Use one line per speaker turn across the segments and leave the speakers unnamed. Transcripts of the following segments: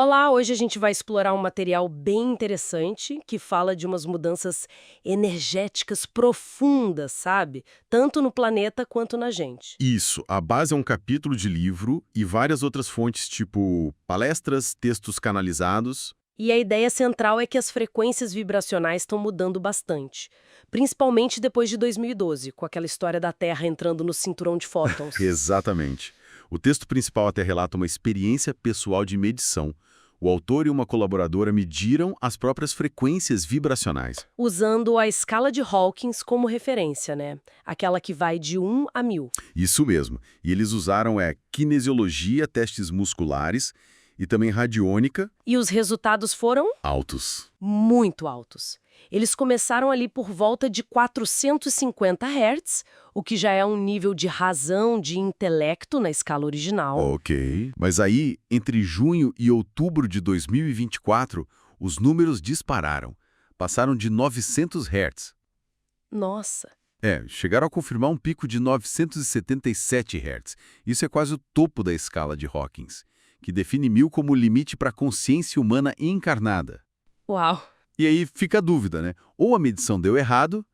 Olá, hoje a gente vai explorar um material bem interessante que fala de umas mudanças energéticas profundas, sabe? Tanto no planeta quanto na gente.
Isso, a base é um capítulo de livro e várias outras fontes, tipo palestras, textos canalizados.
E a ideia central é que as frequências vibracionais estão mudando bastante, principalmente depois de 2012, com aquela história da Terra entrando no cinturão de fótons.
Exatamente. O texto principal até relata uma experiência pessoal de medição. O autor e uma colaboradora mediram as próprias frequências vibracionais.
Usando a escala de Hawkins como referência, né? Aquela que vai de 1 a 1000.
Isso mesmo. E eles usaram kinesiologia, testes musculares e também radiônica
E os resultados foram
altos.
muito altos. Eles começaram ali por volta de 450 Hz, o que já é um nível de razão, de intelecto na escala original.
Ok. Mas aí, entre junho e outubro de 2024, os números dispararam. Passaram de 900 Hz.
Nossa,
Chegaram a confirmar um pico de 977 Hz. Isso é quase o topo da escala de Hawkins, que define 1000 como limite para a consciência humana encarnada.
uau!
E aí fica a dúvida, né? Ou a medição deu errado,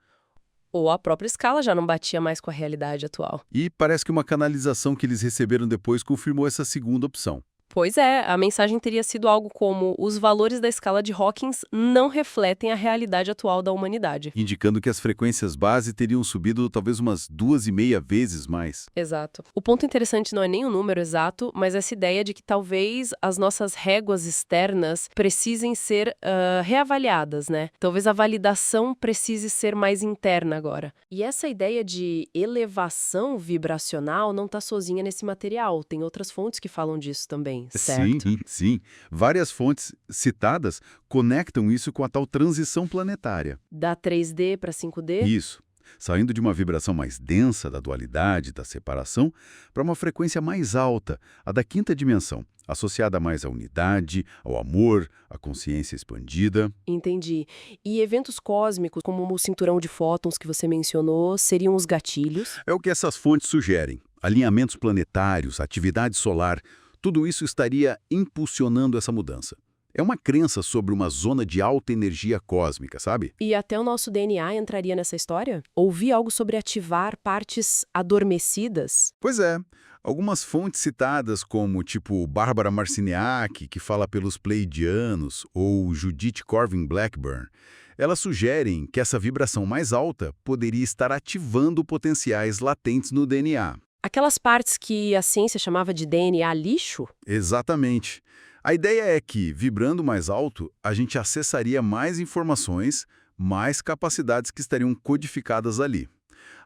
Ou a própria escala já não batia mais com a realidade atual.
e parece que uma canalização que eles receberam depois confirmou essa segunda opção.
Pois é, a mensagem teria sido algo como: os valores da escala de Hawkins não refletem a realidade atual da humanidade.
Indicando que as frequências base teriam subido talvez umas 2,5 vezes mais.
Exato. O ponto interessante não é nem o número exato, mas essa ideia de que talvez as nossas réguas externas precisem ser reavaliadas, né? Talvez a validação precise ser mais interna agora. E essa ideia de elevação vibracional não está sozinha nesse material. Tem outras fontes que falam disso também, certo?
Sim, sim. Várias fontes citadas conectam isso com a tal transição planetária.
Da 3D para 5D?
Isso. Saindo de uma vibração mais densa da dualidade, da separação, para uma frequência mais alta, a da quinta dimensão, associada mais à unidade, ao amor, à consciência expandida.
Entendi. E eventos cósmicos, como o cinturão de fótons que você mencionou, seriam os gatilhos?
É o que essas fontes sugerem. Alinhamentos planetários, atividade solar, tudo isso estaria impulsionando essa mudança. É uma crença sobre uma zona de alta energia cósmica, sabe?
E até o nosso DNA entraria nessa história? Ouvi algo sobre ativar partes adormecidas?
Pois é. Algumas fontes citadas, como tipo Bárbara Marciniak, que fala pelos Pleiadianos, ou Judith Corvin Blackburn, elas sugerem que essa vibração mais alta poderia estar ativando potenciais latentes no DNA.
Aquelas partes que a ciência chamava de DNA lixo?
Exatamente. A ideia é que, vibrando mais alto, a gente acessaria mais informações, mais capacidades que estariam codificadas ali.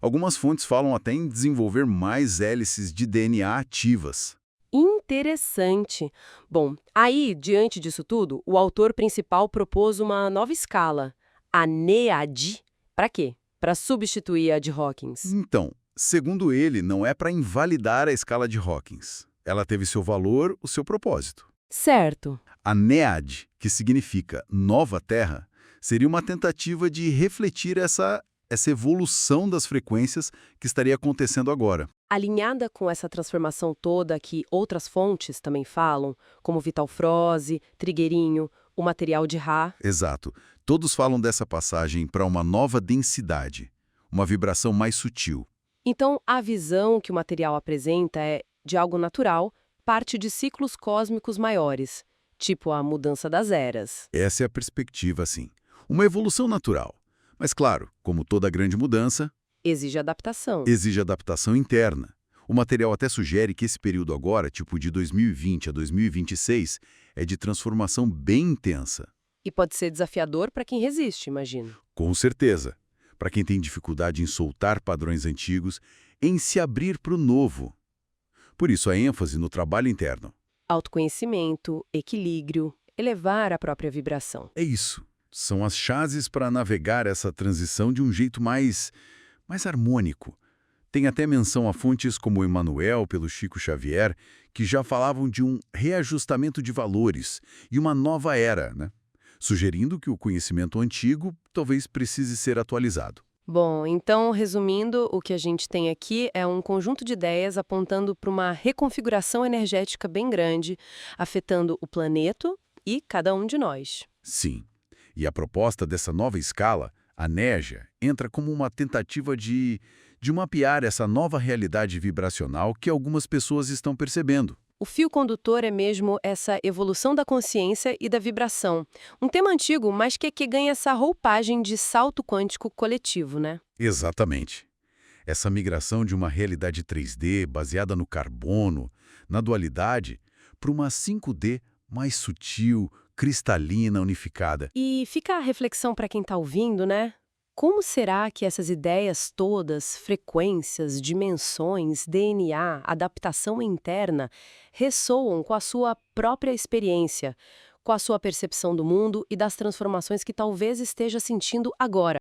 Algumas fontes falam até em desenvolver mais hélices de DNA ativas.
Interessante. Bom, aí, diante disso tudo, o autor principal propôs uma nova escala, a NEAD. Para quê? Para substituir a de Hawkins.
Então, segundo ele, não é para invalidar a escala de Hawkins. Ela teve seu valor, o seu propósito.
Certo.
A NEAD, que significa Nova Terra, seria uma tentativa de refletir essa evolução das frequências que estaria acontecendo agora.
Alinhada com essa transformação toda que outras fontes também falam, como Vital Froze, Trigueirinho, o material de Ra.
Exato. Todos falam dessa passagem para uma nova densidade, uma vibração mais sutil.
Então, a visão que o material apresenta é de algo natural, parte de ciclos cósmicos maiores, tipo a mudança das eras.
Essa é a perspectiva, sim. Uma evolução natural. Mas, claro, como toda grande mudança,
Exige adaptação.
exige adaptação interna. O material até sugere que esse período agora, tipo de 2020 a 2026, é de transformação bem intensa.
E pode ser desafiador para quem resiste, imagino.
Com certeza. Para quem tem dificuldade em soltar padrões antigos, em se abrir para o novo. Por isso a ênfase no trabalho interno.
Autoconhecimento, equilíbrio, elevar a própria vibração.
É isso. São as chaves para navegar essa transição de um jeito mais harmônico. Tem até menção a fontes como Emmanuel, pelo Chico Xavier, que já falavam de um reajustamento de valores e uma nova era, né? Sugerindo que o conhecimento antigo talvez precise ser atualizado.
Bom, então, resumindo, o que a gente tem aqui é um conjunto de ideias apontando para uma reconfiguração energética bem grande, afetando o planeta e cada um de nós.
Sim. E a proposta dessa nova escala, a NEJA, entra como uma tentativa de mapear essa nova realidade vibracional que algumas pessoas estão percebendo.
O fio condutor é mesmo essa evolução da consciência e da vibração. Um tema antigo, mas que ganha essa roupagem de salto quântico coletivo, né?
Exatamente. Essa migração de uma realidade 3D baseada no carbono, na dualidade, para uma 5D mais sutil, cristalina, unificada.
E fica a reflexão para quem está ouvindo, né? Como será que essas ideias todas, frequências, dimensões, DNA, adaptação interna, ressoam com a sua própria experiência, com a sua percepção do mundo e das transformações que talvez esteja sentindo agora?